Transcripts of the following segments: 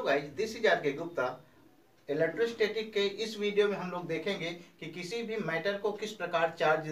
Hello guys, this is R K Gupta. Electrostatic के इस video में हम लोग देखेंगे कि किसी भी मैटर को किस प्रकार चार्ज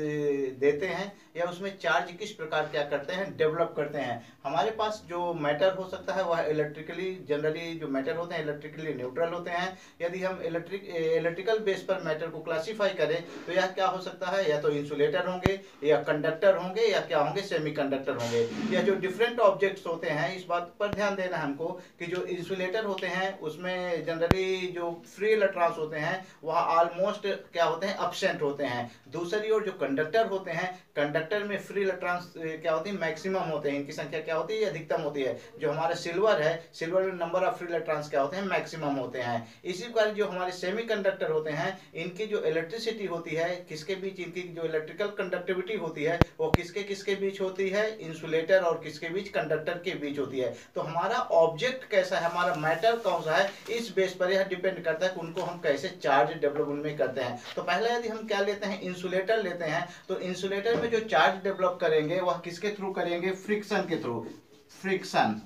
देते हैं या उसमें चार्ज किस प्रकार क्या करते हैं, डेवलप करते हैं। हमारे पास जो मैटर हो सकता है वह इलेक्ट्रिकली, जनरली जो मैटर होते हैं इलेक्ट्रिकली न्यूट्रल होते हैं। यदि हम इलेक्ट्रिकल बेस पर मैटर को क्लासीफाई करें तो यह क्या हो सकता है, या तो इंसुलेटर होंगे या कंडक्टर होंगे या क्या होंगे, सेमीकंडक्टर होंगे। या जो डिफरेंट ऑब्जेक्ट्स होते हैं, इस बात पर ध्यान देना है हमको कि जो इंसुलेटर होते हैं उसमें जनरली जो फ्री इलेक्ट्रॉन्स होते हैं वह ऑलमोस्ट क्या होते हैं, एब्सेंट होते हैं। दूसरी ओर जो कंडक्टर होते हैं, कंडक्टर में फ्री इलेक्ट्रॉन्स क्या होती है, मैक्सिमम होते हैं, इनकी संख्या क्या होती है, अधिकतम होती है। जो हमारा सिल्वर है, सिल्वर में नंबर ऑफ फ्री इलेक्ट्रॉन्स क्या होते हैं, मैक्सिमम होते हैं। इसी प्रकार जो हमारे सेमीकंडक्टर होते हैं, इनकी जो इलेक्ट्रिसिटी होती है किसके बीच, इनकी जो इलेक्ट्रिकल कंडक्टिविटी होती है वो किसके किसके बीच होती है, इंसुलेटर और किसके बीच, कंडक्टर के बीच होती है। तो हमारा ऑब्जेक्ट कैसा है, हमारा मैटर कौन सा है, इस बेस पर यह डिपेंड करता है कि उनको हम कैसे चार्ज डेवलप उनमें करते हैं। तो पहले यदि हम क्या लेते हैं, इंसुलेटर लेते हैं, तो इंसुलेटर में जो चार्ज डेवलप करेंगे वह किसके थ्रू करेंगे, फ्रिक्शन के थ्रू, फ्रिक्शन।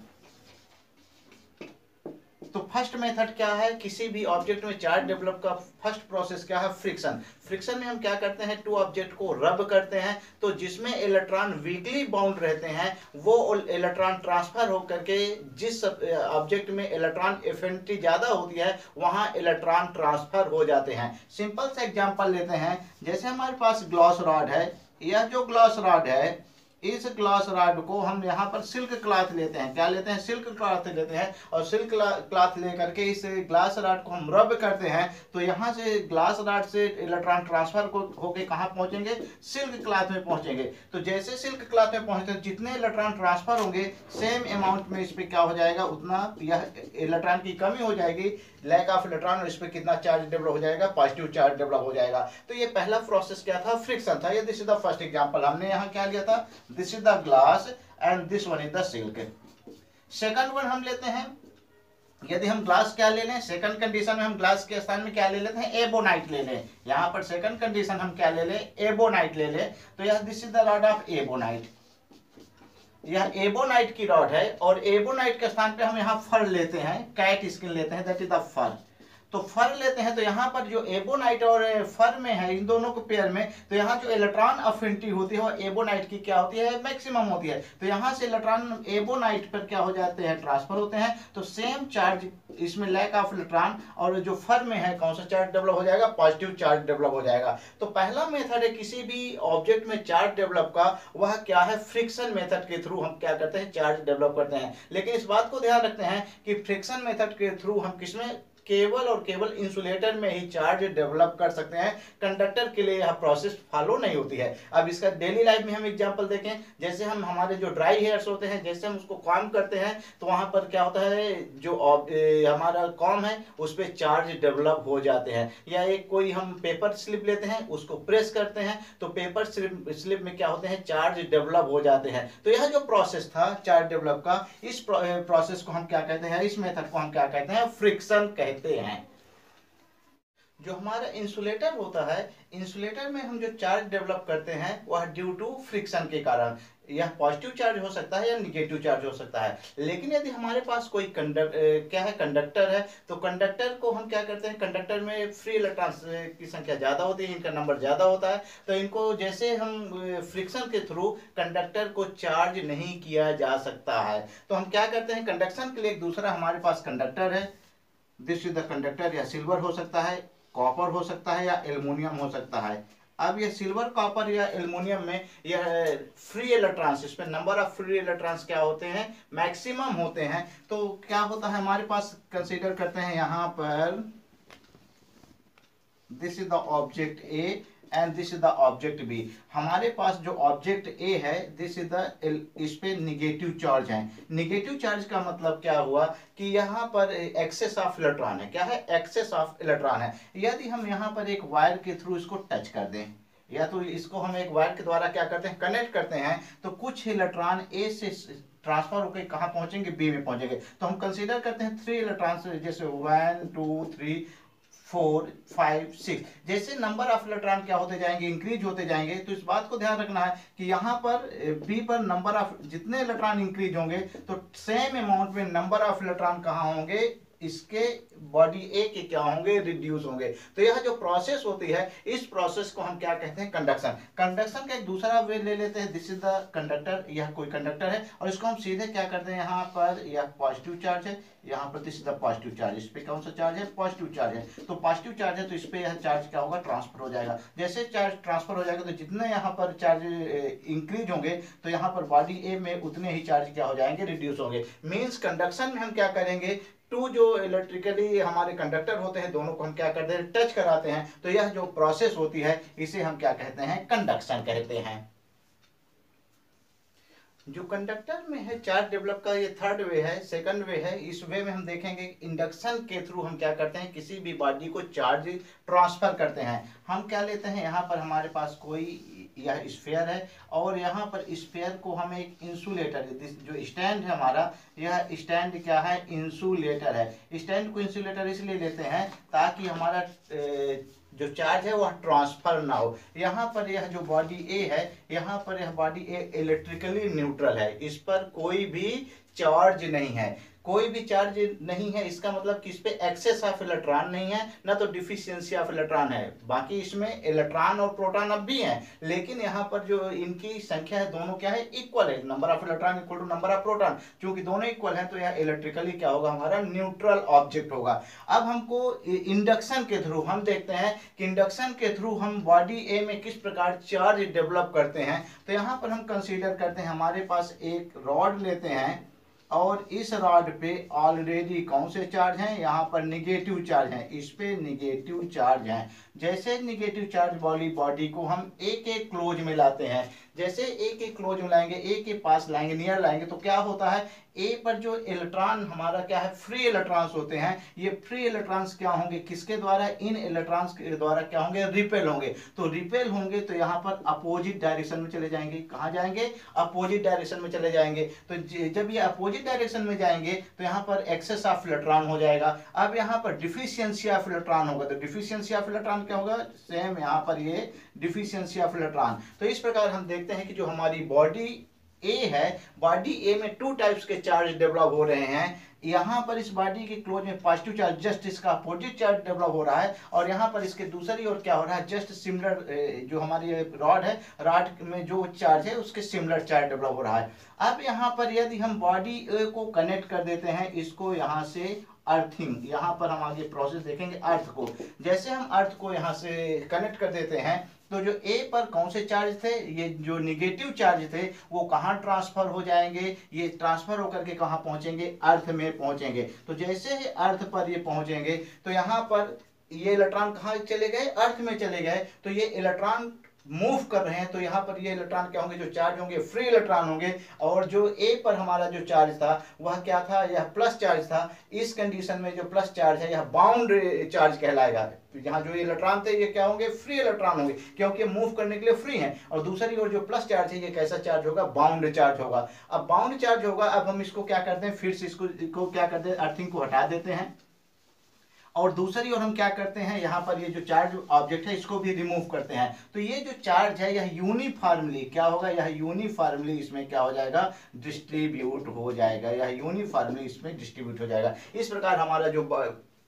तो फर्स्ट मेथड क्या है, किसी भी ऑब्जेक्ट में चार्ज डेवलप का फर्स्ट प्रोसेस क्या है, फ्रिक्शन। फ्रिक्शन में हम क्या करते हैं, टू ऑब्जेक्ट को रब करते हैं, तो जिसमें इलेक्ट्रॉन वीकली बाउंड रहते हैं वो इलेक्ट्रॉन ट्रांसफर होकर के जिस ऑब्जेक्ट में इलेक्ट्रॉन एफिनिटी ज्यादा होती है वहां इलेक्ट्रॉन ट्रांसफर हो जाते हैं। सिंपल सा एग्जांपल लेते हैं, जैसे हमारे पास ग्लास रॉड है, यह जो ग्लास रॉड है, इस ग्लास रॉड को हम यहाँ पर सिल्क क्लॉथ लेते हैं, क्या लेते हैं, सिल्क क्लॉथ लेते हैं, और सिल्क क्लॉथ लेकर के इस ग्लास रॉड को हम रब करते हैं, तो यहाँ से ग्लास रॉड से इलेक्ट्रॉन ट्रांसफर होके कहाँ पहुंचेंगे, सिल्क क्लॉथ में पहुंचेंगे। तो जैसे सिल्क क्लॉथ में पहुंचते हैं जितने इलेक्ट्रॉन ट्रांसफर होंगे सेम अमाउंट में इस पर क्या हो जाएगा, उतना यह इलेक्ट्रॉन की कमी हो जाएगी, लैक ऑफ इलेक्ट्रॉन, और इस पर कितना चार्ज डेवलप हो जाएगा, पॉजिटिव चार्ज डेवलप हो जाएगा। तो ये पहला प्रोसेस क्या था, फ्रिक्शन था। ये this is the first example, हमने यहाँ क्या लिया था, this is the glass and this one is the silk. Second one हम लेते हैं, यदि हम ग्लास क्या ले लें, सेकंड कंडीशन में हम ग्लास के स्थान में क्या ले लेते हैं, एबोनाइट ले लें। यहाँ पर सेकंड कंडीशन हम क्या ले लें, एबोनाइट ले लें। तो यह this is the rod of ebonite, यह एबोनाइट की रॉड है, और एबोनाइट के स्थान पे हम यहाँ फर लेते हैं, कैट स्किन लेते हैं, दैट इज द फर। तो फर लेते हैं, तो यहाँ पर जो एबोनाइट और फर में है, इन दोनों को पेयर में, तो यहाँ जो इलेक्ट्रॉन अफिनिटी होती है वो एबोनाइट की क्या होती है, मैक्सिमम होती है। तो यहाँ से इलेक्ट्रॉन एबोनाइट पर क्या हो जाते हैं, ट्रांसफर होते हैं, तो सेम चार्ज इसमें लैक ऑफ इलेक्ट्रॉन, और जो फर में है कौन सा चार्ज डेवलप हो जाएगा, पॉजिटिव चार्ज डेवलप हो जाएगा। तो पहला मेथड है किसी भी ऑब्जेक्ट में चार्ज डेवलप का, वह क्या है, फ्रिक्शन मेथड के थ्रू हम क्या करते हैं, चार्ज डेवलप करते हैं। लेकिन इस बात को ध्यान रखते हैं कि फ्रिक्शन मेथड के थ्रू हम किसमें, केवल और केवल इंसुलेटर में ही चार्ज डेवलप कर सकते हैं, कंडक्टर के लिए यह प्रोसेस फॉलो नहीं होती है। अब इसका डेली लाइफ में हम एग्जांपल देखें, जैसे हम हमारे जो ड्राई हेयर्स होते हैं, जैसे हम उसको कॉम करते हैं तो वहां पर क्या होता है, जो हमारा कॉम है उस पर चार्ज डेवलप हो जाते हैं। या एक कोई हम पेपर स्लिप लेते हैं, उसको प्रेस करते हैं तो पेपर स्लिप में क्या होते हैं, चार्ज डेवलप हो जाते हैं। तो यह जो प्रोसेस था चार्ज डेवलप का, इस प्रोसेस को हम क्या कहते हैं, इस मेथड को हम क्या कहते हैं, फ्रिक्शन कहते हैं। जो हमारा इंसुलेटर होता है, इंसुलेटर में हम जो चार्ज डेवलप करते हैं वह ड्यू टू फ्रिक्शन के कारण, यह पॉजिटिव चार्ज हो सकता है या निगेटिव चार्ज हो सकता है। लेकिन यदि हमारे पास कोई क्या है, कंडक्टर है, तो कंडक्टर को हम क्या करते हैं, कंडक्टर में फ्री इलेक्ट्रॉन्स की संख्या ज्यादा होती है, इनका नंबर ज्यादा होता है, तो इनको जैसे हम फ्रिक्शन के थ्रू कंडक्टर को चार्ज नहीं किया जा सकता है। तो हम क्या करते हैं, कंडक्शन के लिए एक दूसरा हमारे पास कंडक्टर है, दिस इज द कंडक्टर, या सिल्वर हो सकता है, कॉपर हो सकता है, या एल्युमिनियम हो सकता है। अब ये सिल्वर, कॉपर या एल्युमिनियम में यह फ्री इलेक्ट्रॉन्स, इसमें नंबर ऑफ फ्री इलेक्ट्रॉन्स क्या होते हैं, मैक्सिमम होते हैं। तो क्या होता है हमारे पास, कंसीडर करते हैं यहाँ पर, this is the object A and this is the object B. हमारे पास जो ऑब्जेक्ट ए है, दिस इज द, इस पे निगेटिव चार्ज है। निगेटिव चार्ज का मतलब क्या हुआ कि यहाँ पर एक्सेस ऑफ इलेक्ट्रॉन है, क्या है, एक्सेस ऑफ इलेक्ट्रॉन है। यदि हम यहाँ पर एक वायर के थ्रू इसको टच कर दें, या तो इसको हम एक वायर के द्वारा क्या करते हैं, कनेक्ट करते हैं, तो कुछ इलेक्ट्रॉन ए से ट्रांसफर होकर कहाँ पहुंचेंगे, बी में पहुंचेंगे। तो हम कंसीडर करते हैं 3 इलेक्ट्रॉन्स, जैसे 1 2 3 4 5 6, जैसे नंबर ऑफ इलेक्ट्रॉन क्या होते जाएंगे, इंक्रीज होते जाएंगे। तो इस बात को ध्यान रखना है कि यहाँ पर बी पर नंबर ऑफ जितने इलेक्ट्रॉन इंक्रीज होंगे तो सेम अमाउंट में नंबर ऑफ इलेक्ट्रॉन कहाँ होंगे, इसके बॉडी ए के क्या होंगे, रिड्यूस होंगे। तो यह जो प्रोसेस होती है, इस प्रोसेस को हम क्या कहते हैं, कंडक्शन। कंडक्शन का एक दूसरा वे ले लेते हैं, दिस इज द कंडक्टर, यह कोई कंडक्टर है और इसको हम सीधे क्या करते हैं, यहाँ पर यह पॉजिटिव चार्ज है, यहाँ पर this is the positive charge, इस पे कौन सा चार्ज है, पॉजिटिव चार्ज है। तो पॉजिटिव चार्ज है तो इस पे यह चार्ज क्या होगा, ट्रांसफर हो जाएगा। जैसे चार्ज ट्रांसफर हो जाएगा तो जितने यहाँ पर चार्ज इंक्रीज होंगे तो यहाँ पर बॉडी ए में उतने ही चार्ज क्या हो जाएंगे, रिड्यूस होंगे। मीन्स कंडक्शन में हम क्या करेंगे, टू जो इलेक्ट्रिकली हमारे कंडक्टर होते हैं दोनों को हम क्या करते हैं, टच कराते हैं। तो यह जो प्रोसेस होती है इसे हम क्या कहते हैं, कंडक्शन कहते हैं। जो कंडक्टर में है चार्ज डेवलप का ये थर्ड वे है, सेकंड वे है। इस वे में हम देखेंगे इंडक्शन के थ्रू हम क्या करते हैं, किसी भी बॉडी को चार्ज ट्रांसफर करते हैं। हम क्या लेते हैं, यहाँ पर हमारे पास कोई यह स्फीयर है और यहाँ पर स्फीयर को हम एक इंसुलेटर, जो स्टैंड है हमारा, यह स्टैंड क्या है, इंसुलेटर है। स्टैंड को इंसुलेटर इसलिए लेते हैं ताकि हमारा जो चार्ज है वह ट्रांसफर ना हो। यहाँ पर यह जो बॉडी ए है, यहाँ पर यह बॉडी ए इलेक्ट्रिकली न्यूट्रल है, इस पर कोई भी चार्ज नहीं है, कोई भी चार्ज नहीं है। इसका मतलब कि इस पे एक्सेस ऑफ इलेक्ट्रॉन नहीं है, ना तो डिफिशियंसी ऑफ इलेक्ट्रॉन है। बाकी इसमें इलेक्ट्रॉन और प्रोटॉन अब भी हैं, लेकिन यहाँ पर जो इनकी संख्या है दोनों क्या है, इक्वल है। Number of electron equal to number of proton, क्योंकि दोनों इक्वल हैं तो यह इलेक्ट्रिकली क्या होगा, हमारा न्यूट्रल ऑब्जेक्ट होगा। अब हमको इंडक्शन के थ्रू हम देखते हैं कि इंडक्शन के थ्रू हम बॉडी ए में किस प्रकार चार्ज डेवलप करते हैं। तो यहाँ पर हम कंसीडर करते हैं, हमारे पास एक रॉड लेते हैं और इस रॉड पे ऑलरेडी कौन से चार्ज हैं, यहाँ पर निगेटिव चार्ज हैं, इस पे निगेटिव चार्ज हैं। जैसे निगेटिव चार्ज वाली बॉडी को हम एक एक क्लोज में लाते हैं, जैसे एक एक क्लोज में लाएंगे, एक के पास लाएंगे, नियर लाएंगे, तो क्या होता है, ए पर जो इलेक्ट्रॉन हमारा क्या है, फ्री इलेक्ट्रॉन्स होते हैं। ये फ्री इलेक्ट्रॉन्स क्या होंगे, किसके द्वारा, इन इलेक्ट्रॉन्स के द्वारा क्या होंगे, रिपेल होंगे। तो रिपेल होंगे तो यहाँ पर अपोजिट डायरेक्शन में चले जाएंगे। कहाँ जाएंगे, अपोजिट डायरेक्शन में चले जाएंगे। तो जब ये अपोजिट डायरेक्शन में जाएंगे तो यहाँ पर एक्सेस ऑफ इलेक्ट्रॉन हो जाएगा। अब यहाँ पर डिफिशियंसी ऑफ इलेक्ट्रॉन होगा, तो डिफिशियंसी ऑफ इलेक्ट्रॉन क्या होगा, सेम यहाँ पर ये डिफिशियंसी ऑफ इलेक्ट्रॉन। तो इस प्रकार हम देखते हैं कि जो हमारी बॉडी ए है, बॉडी ए में टू टाइप्स के चार्ज डेवलप हो रहे हैं। यहाँ पर इस बॉडी के क्लोज में पॉजिटिव चार्ज, जस्ट इसका अपोजिट चार्ज डेवलप हो रहा है, और यहाँ पर इसके दूसरी ओर क्या हो रहा है, जस्ट सिमिलर, जो हमारी रॉड है, रॉड में जो चार्ज है उसके सिमिलर चार्ज डेवलप हो रहा है। अब यहाँ पर यदि हम बॉडी ए को कनेक्ट कर देते हैं, इसको यहाँ से अर्थिंग, यहाँ पर हम आगे प्रोसेस देखेंगे अर्थ को। जैसे हम अर्थ को यहाँ से कनेक्ट कर देते हैं तो जो ए पर कौन से चार्ज थे, ये जो निगेटिव चार्ज थे वो कहाँ ट्रांसफर हो जाएंगे, ये ट्रांसफर होकर के कहाँ पहुंचेंगे, अर्थ में पहुंचेंगे। तो जैसे ही अर्थ पर ये पहुंचेंगे तो यहाँ पर ये इलेक्ट्रॉन कहाँ चले गए, अर्थ में चले गए। तो ये इलेक्ट्रॉन मूव कर रहे हैं, तो यहाँ पर ये इलेक्ट्रॉन क्या होंगे, जो चार्ज होंगे फ्री इलेक्ट्रॉन होंगे, और जो ए पर हमारा जो चार्ज था वह क्या था, यह प्लस चार्ज था। इस कंडीशन में जो प्लस चार्ज है यह बाउंड चार्ज कहलाएगा। तो यहाँ जो इलेक्ट्रॉन थे ये क्या होंगे, फ्री इलेक्ट्रॉन होंगे, क्योंकि मूव करने के लिए फ्री हैं। और दूसरी ओर जो प्लस चार्ज है ये कैसा चार्ज होगा, बाउंड चार्ज होगा। अब बाउंड चार्ज होगा, अब हम इसको क्या करते हैं, फिर से इसको क्या करते हैं, अर्थिंग को हटा देते हैं, और दूसरी ओर हम क्या करते हैं, यहाँ पर ये जो चार्ज ऑब्जेक्ट है इसको भी रिमूव करते हैं। तो ये जो चार्ज है यह यूनिफॉर्मली क्या होगा, यह यूनिफॉर्मली इसमें क्या हो जाएगा, डिस्ट्रीब्यूट हो जाएगा, यह यूनिफॉर्मली इसमें डिस्ट्रीब्यूट हो जाएगा। इस प्रकार हमारा जो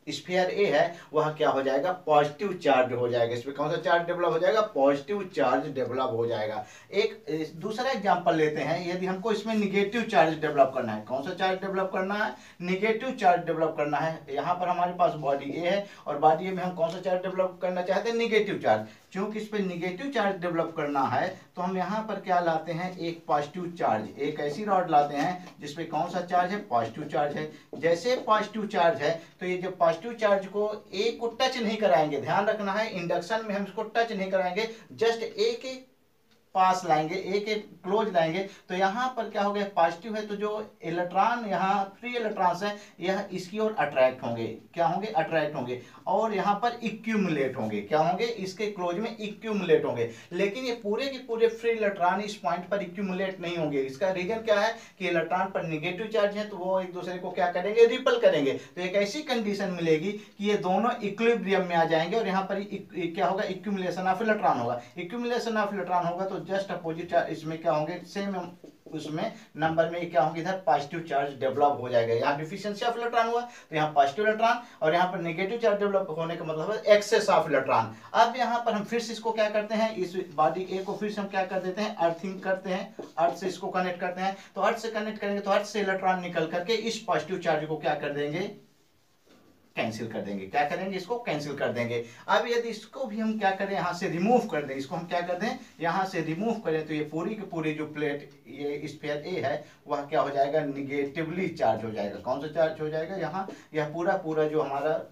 स्फीयर ए है वह क्या हो जाएगा, पॉजिटिव चार्ज हो जाएगा। इसमें कौन सा चार्ज डेवलप हो जाएगा, पॉजिटिव चार्ज डेवलप हो जाएगा। एक दूसरा एग्जांपल लेते हैं, यदि हमको इसमें निगेटिव चार्ज डेवलप करना है, कौन सा चार्ज डेवलप करना है, निगेटिव चार्ज डेवलप करना है। यहाँ पर हमारे पास बॉडी ए है और बॉडी ए में हम कौन सा चार्ज डेवलप करना चाहते हैं, निगेटिव चार्ज। क्योंकि इस पर निगेटिव चार्ज डेवलप करना है तो हम यहाँ पर क्या लाते हैं, एक पॉजिटिव चार्ज, एक ऐसी रॉड लाते हैं जिसपे कौन सा चार्ज है, पॉजिटिव चार्ज है। जैसे पॉजिटिव चार्ज है तो ये जो पॉजिटिव चार्ज को ए को टच नहीं कराएंगे, ध्यान रखना है इंडक्शन में हम इसको टच नहीं कराएंगे, जस्ट ए के पास लाएंगे, ए के क्लोज लाएंगे। तो यहाँ पर क्या हो गया, पॉजिटिव है तो जो इलेक्ट्रॉन यहाँ फ्री इलेक्ट्रॉन्स है यह इसकी ओर अट्रैक्ट होंगे, क्या होंगे, अट्रैक्ट होंगे, और यहाँ पर इक्यूमुलेट होंगे, क्या होंगे, इसके क्लोज में इक्यूमुलेट होंगे। लेकिन ये पूरे के पूरे फ्री इलेक्ट्रॉन इस पॉइंट पर इक्यूमुलेट नहीं होंगे। इसका रीजन क्या है कि इलेक्ट्रॉन पर निगेटिव चार्ज है तो वो एक दूसरे को क्या करेंगे, रिपल करेंगे। तो एक ऐसी कंडीशन मिलेगी कि ये दोनों इक्विलिब्रियम में आ जाएंगे और यहाँ पर क्या होगा, इक्यूमुलेशन ऑफ इलेक्ट्रॉन होगा। इक्यूमुलेशन ऑफ इलेक्ट्रॉन होगा तो जस्ट अपोजिट इसमें क्या होंगे, सेम उसमें नंबर में क्या होंगे, इधर पॉजिटिव चार्ज डेवलप हो जाएगा। यहाँ डिफिशियंसी ऑफ इलेक्ट्रॉन हुआ तो यहाँ पॉजिटिव इलेक्ट्रॉन, और यहाँ पर नेगेटिव चार्ज डेवलप होने का मतलब है एक्सेस ऑफ इलेक्ट्रॉन। अब यहाँ पर हम फिर से इसको क्या करते हैं, इस बॉडी ए को फिर से हम क्या कर देते हैं, अर्थिंग करते हैं, अर्थ से इसको कनेक्ट करते हैं। तो अर्थ से कनेक्ट करेंगे तो अर्थ से इलेक्ट्रॉन निकल करके इस पॉजिटिव चार्ज को क्या कर देंगे, कैंसिल कर देंगे। क्या करेंगे, इसको कैंसिल कर देंगे। अब यदि इसको भी हम क्या करें, यहाँ से रिमूव कर दें, इसको हम क्या कर दें, यहाँ से रिमूव करें, तो ये पूरी की पूरी जो प्लेट, ये स्फीयर ए है, वह क्या हो जाएगा, निगेटिवली चार्ज हो जाएगा। कौन सा चार्ज हो जाएगा, यहाँ यह पूरा पूरा जो हमारा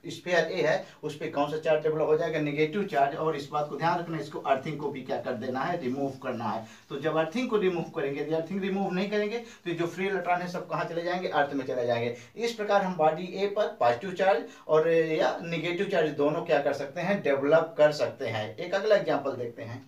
स्फीयर ए है उस पर कौन सा चार्ज डेवलप हो जाएगा, नेगेटिव चार्ज। और इस बात को ध्यान रखना, इसको अर्थिंग को भी क्या कर देना है, रिमूव करना है। तो जब अर्थिंग को रिमूव करेंगे, यदि अर्थिंग रिमूव नहीं करेंगे तो जो फ्री इलेक्ट्रॉन है सब कहाँ चले जाएंगे, अर्थ में चले जाएंगे। इस प्रकार हम बॉडी ए पर पॉजिटिव चार्ज और या निगेटिव चार्ज दोनों क्या कर सकते हैं, डेवलप कर सकते हैं। एक अगला एग्जाम्पल देखते हैं।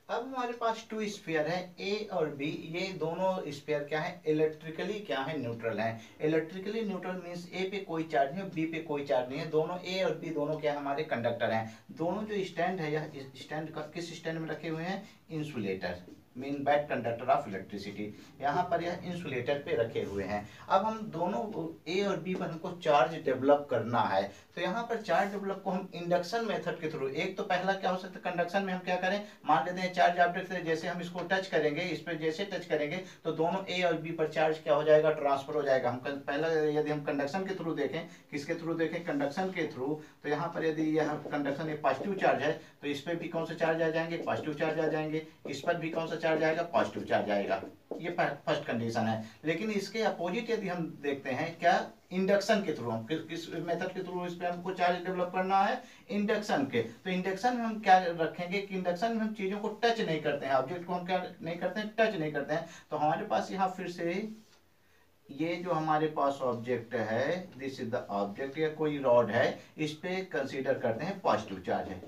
अब हमारे पास टू स्फीयर है, ए और बी। ये दोनों स्फीयर क्या है, इलेक्ट्रिकली क्या है, न्यूट्रल है। इलेक्ट्रिकली न्यूट्रल मींस ए पे कोई चार्ज नहीं है, बी पे कोई चार्ज नहीं है। दोनों ए और बी दोनों क्या हमारे कंडक्टर हैं। दोनों जो स्टैंड है, यह स्टैंड किस स्टैंड में रखे हुए हैं, insulator, mean bad conductor of electricity. यहाँ पर यह इंसुलेटर पे रखे हुए हैं। अब हम दोनों ए और बी पर हमको चार्ज डेवलप करना है। तो यहाँ पर चार्ज डेवलप को हम इंडक्शन मेथड के थ्रू, एक तो पहला क्या हो सकता है, कंडक्शन में हम क्या करें, मान लेते हैं चार्ज ऑब्जेक्ट से जैसे हम इसको टच करेंगे, इस पर जैसे टच करेंगे तो दोनों ए और बी पर चार्ज क्या हो जाएगा, ट्रांसफर हो जाएगा। हम पहला यदि हम कंडक्शन के थ्रू देखें, किसके थ्रू देखें, कंडक्शन के थ्रू, तो यहाँ पर यदि यह कंडक्शन एक पॉजिटिव चार्ज है तो इस पर भी कौन सा चार्ज आ जाएंगे, पॉजिटिव चार्ज आ जाएंगे। इस पर भी कौन सा चार्ज आएगा, पॉजिटिव चार्ज आएगा। ये फर्स्ट कंडीशन है। लेकिन इसके अपोजिट यदि हम देखते हैं, क्या, इंडक्शन के थ्रू, हम किस मेथड के थ्रू इस पे हमको चार्ज डेवलप करना है, इंडक्शन के। तो इंडक्शन में हम क्या रखेंगे कि इंडक्शन में हम चीजों को टच नहीं करते हैं, ऑब्जेक्ट को हम क्या नहीं करते हैं, टच नहीं करते हैं। तो हमारे पास यहाँ फिर से ये जो हमारे पास ऑब्जेक्ट है, दिस इज द ऑब्जेक्ट, या कोई रॉड है, इस पे कंसीडर करते हैं पॉजिटिव चार्ज है।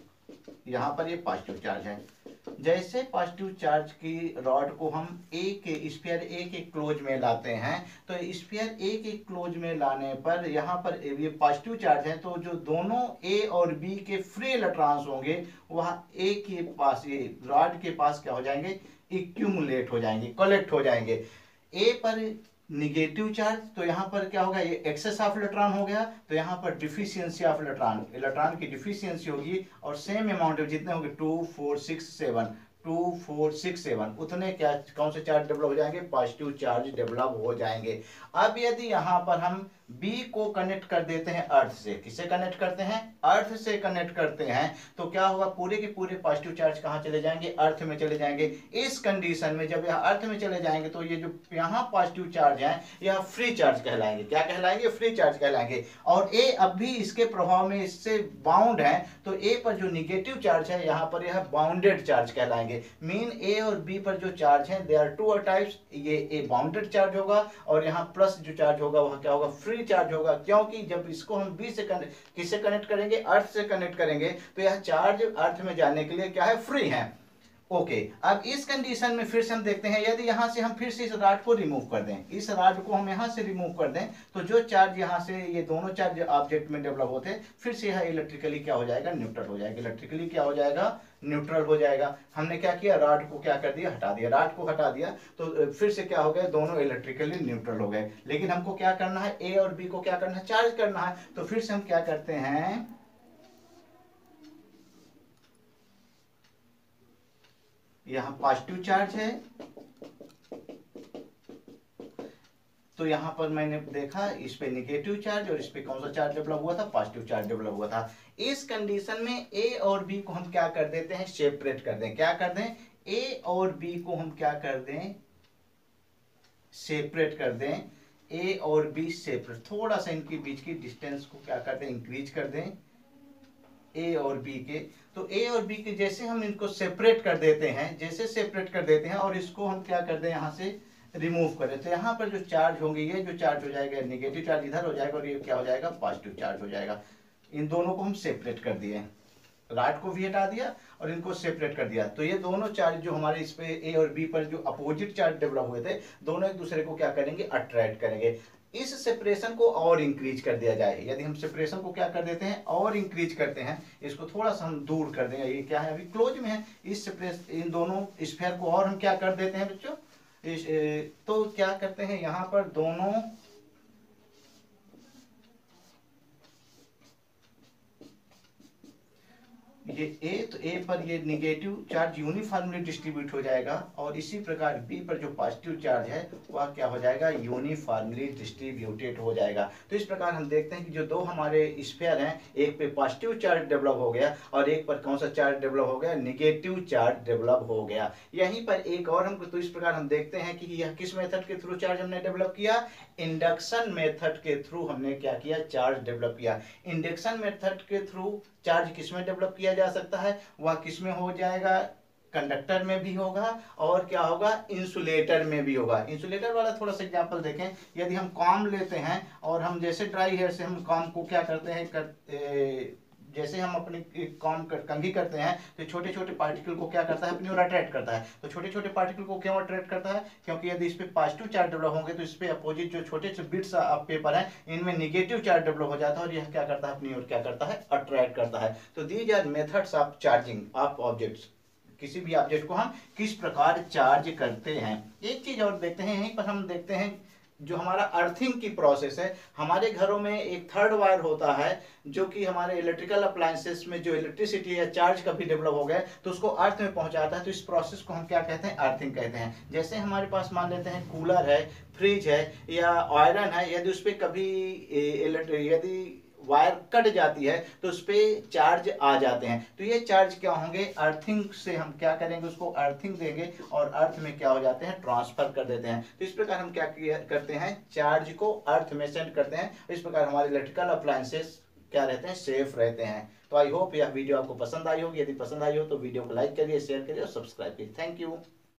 यहाँ पर ये पॉजिटिव चार्ज है। जैसे पॉजिटिव चार्ज की रॉड को हम ए के स्फीयर ए के क्लोज में लाते हैं, तो स्फीयर ए के क्लोज में लाने पर यहाँ पर ये पॉजिटिव चार्ज है, तो जो दोनों ए और बी के फ्री इलेक्ट्रॉन्स होंगे वह ए के पास, ये रॉड के पास क्या हो जाएंगे, इक्यूमुलेट हो जाएंगे, कलेक्ट हो जाएंगे। ए पर निगेटिव चार्ज, तो यहाँ पर क्या होगा, ये एक्सेस ऑफ इलेक्ट्रॉन हो गया, तो यहाँ पर डिफिशियंसी ऑफ इलेक्ट्रॉन, इलेक्ट्रॉन की डिफिशियंसी होगी, और सेम अमाउंट जितने होंगे 2 4 6 7 2 4 6 7 उतने क्या, कौन से चार्ज डेवलप हो जाएंगे, पॉजिटिव चार्ज डेवलप हो जाएंगे। अब यदि यहाँ पर हम बी को कनेक्ट कर देते हैं अर्थ से, किससे कनेक्ट करते हैं, अर्थ से कनेक्ट करते हैं, तो क्या होगा, पूरे के पूरे पॉजिटिव चार्ज कहाँ चले जाएंगे, अर्थ में चले जाएंगे। इस कंडीशन में जब यह अर्थ में चले जाएंगे तो ये जो यहाँ पॉजिटिव चार्ज है यह फ्री चार्ज कहलाएंगे। क्या कहलाएंगे, फ्री चार्ज कहलाएंगे। और ए अब भी इसके प्रभाव में इससे बाउंड है, तो ए पर जो निगेटिव चार्ज है यहाँ पर यह बाउंडेड चार्ज कहलाएंगे। मीन ए और बी पर जो चार्ज है, दे आर टू टाइप्स, ये ए बाउंडेड चार्ज होगा और यहाँ प्लस जो चार्ज होगा वह क्या होगा, फ्री चार्ज होगा। क्योंकि जब इसको हम बी से किससे कनेक्ट करेंगे, अर्थ से कनेक्ट करेंगे, तो यह चार्ज अर्थ में जाने के लिए क्या है, फ्री है। ओके, अब इस कंडीशन में फिर से हम देखते हैं, यदि यहाँ से हम फिर से इस रॉड को रिमूव कर दें, इस रॉड को हम यहाँ से रिमूव कर दें, तो जो चार्ज यहाँ से, ये दोनों चार्ज ऑब्जेक्ट में डेवलप होते हैं, फिर से यह इलेक्ट्रिकली क्या हो जाएगा, न्यूट्रल हो जाएगा। इलेक्ट्रिकली क्या हो जाएगा, न्यूट्रल हो जाएगा। हमने क्या किया, रॉड को क्या कर दिया, हटा दिया, रॉड को हटा दिया, तो फिर से क्या हो गया, दोनों इलेक्ट्रिकली न्यूट्रल हो गए। लेकिन हमको क्या करना है, ए और बी को क्या करना है, चार्ज करना है। तो फिर से हम क्या करते हैं, यहां पॉजिटिव चार्ज है, तो यहां पर मैंने देखा इस पे निगेटिव चार्ज और इस पे कौन सा चार्ज डेवलप हुआ था, पॉजिटिव चार्ज डेवलप हुआ था। इस कंडीशन में ए और बी को हम क्या कर देते हैं, सेपरेट कर दें। क्या कर दें, ए और बी को हम क्या कर दें, सेपरेट कर दें। ए और बी सेपरेट, थोड़ा सा इनके बीच की डिस्टेंस को क्या कर दें, इंक्रीज कर दें, ए और बी के। तो ए और बी के जैसे हम इनको सेपरेट कर देते हैं, जैसे सेपरेट कर देते हैं और इसको हम क्या कर दें, यहाँ से रिमूव करें, तो यहाँ पर जो चार्ज होंगे, ये जो चार्ज हो जाएगा, नेगेटिव चार्ज इधर हो जाएगा और ये क्या हो जाएगा, पॉजिटिव चार्ज हो जाएगा। इन दोनों को हम सेपरेट कर दिए, रॉड को भी हटा दिया और इनको सेपरेट कर दिया। तो ये दोनों चार्ज जो हमारे इस पे ए और बी पर जो अपोजिट चार्ज डेवलप हुए थे, दोनों एक दूसरे को क्या करेंगे, अट्रैक्ट करेंगे। इस सेपरेशन को और इंक्रीज कर दिया जाए, यदि हम सेपरेशन को क्या कर देते हैं और इंक्रीज करते हैं, इसको थोड़ा सा हम दूर कर देंगे, ये क्या है अभी क्लोज में है, इस सेपरेशन इन दोनों स्फीयर को और हम क्या कर देते हैं बच्चों, तो क्या करते हैं यहाँ पर दोनों ये ए, तो ए पर ये निगेटिव चार्ज यूनिफॉर्मली डिस्ट्रीब्यूट हो जाएगा और इसी प्रकार बी पर जो पॉजिटिव चार्ज है वह क्या हो जाएगा, यूनिफॉर्मली डिस्ट्रीब्यूटेड हो जाएगा। तो इस प्रकार हम देखते हैं कि जो दो हमारे स्फीयर हैं, एक पे पॉजिटिव चार्ज डेवलप हो गया और एक पर कौन सा चार्ज डेवलप हो गया, निगेटिव चार्ज डेवलप हो गया। यहीं पर एक और हम, तो इस प्रकार हम देखते हैं कि यह किस मेथड के थ्रू चार्ज हमने डेवलप किया, इंडक्शन मेथड के थ्रू हमने क्या किया, चार्ज डेवलप किया। इंडक्शन मेथड के थ्रू चार्ज किसमें डेवलप किया जा सकता है, वह किसमें हो जाएगा, कंडक्टर में भी होगा और क्या होगा, इंसुलेटर में भी होगा। इंसुलेटर वाला थोड़ा सा एग्जांपल देखें, यदि हम कॉम लेते हैं और हम जैसे ड्राई हेयर से हम कॉम को क्या करते हैं, जैसे हम अपनी कॉम कंघी करते हैं तो छोटे छोटे पार्टिकल को क्या करता है, अपनी ओर अट्रैक्ट करता है। तो छोटे छोटे पार्टिकल को क्यों अट्रैक्ट करता है, क्योंकि यदि इस पे पॉजिटिव चार्ज डेवलप होंगे तो इस पे अपोजिट जो छोटे से बिट्स ऑफ पेपर हैं इनमें निगेटिव चार्ज डेवलप हो जाता है और यह क्या करता है, अपनी ओर क्या करता है, अट्रैक्ट करता है। तो these are methods of charging of objects, किसी भी ऑब्जेक्ट को हम किस प्रकार चार्ज करते हैं। एक चीज और देखते हैं, यहीं पर हम देखते हैं जो हमारा अर्थिंग की प्रोसेस है, हमारे घरों में एक थर्ड वायर होता है जो कि हमारे इलेक्ट्रिकल अप्लायंसेस में जो इलेक्ट्रिसिटी या चार्ज कभी डेवलप हो गया तो उसको अर्थ में पहुंचाता है। तो इस प्रोसेस को हम क्या कहते हैं, अर्थिंग कहते हैं। जैसे हमारे पास मान लेते हैं कूलर है, फ्रिज है या आयरन है, यदि उस पर कभी यदि वायर कट जाती है तो उस पर चार्ज आ जाते हैं, तो ये चार्ज क्या होंगे, अर्थिंग से हम क्या करेंगे, उसको अर्थिंग देंगे और अर्थ में क्या हो जाते हैं, ट्रांसफर कर देते हैं। तो इस प्रकार हम क्या करते हैं, चार्ज को अर्थ में सेंड करते हैं। इस प्रकार हमारे इलेक्ट्रिकल अप्लायंसेस क्या रहते हैं, सेफ रहते हैं। तो आई होप यह वीडियो आपको पसंद आई होगी, यदि पसंद आई हो तो वीडियो को लाइक करिए, शेयर करिए और सब्सक्राइब करिए। Thank you.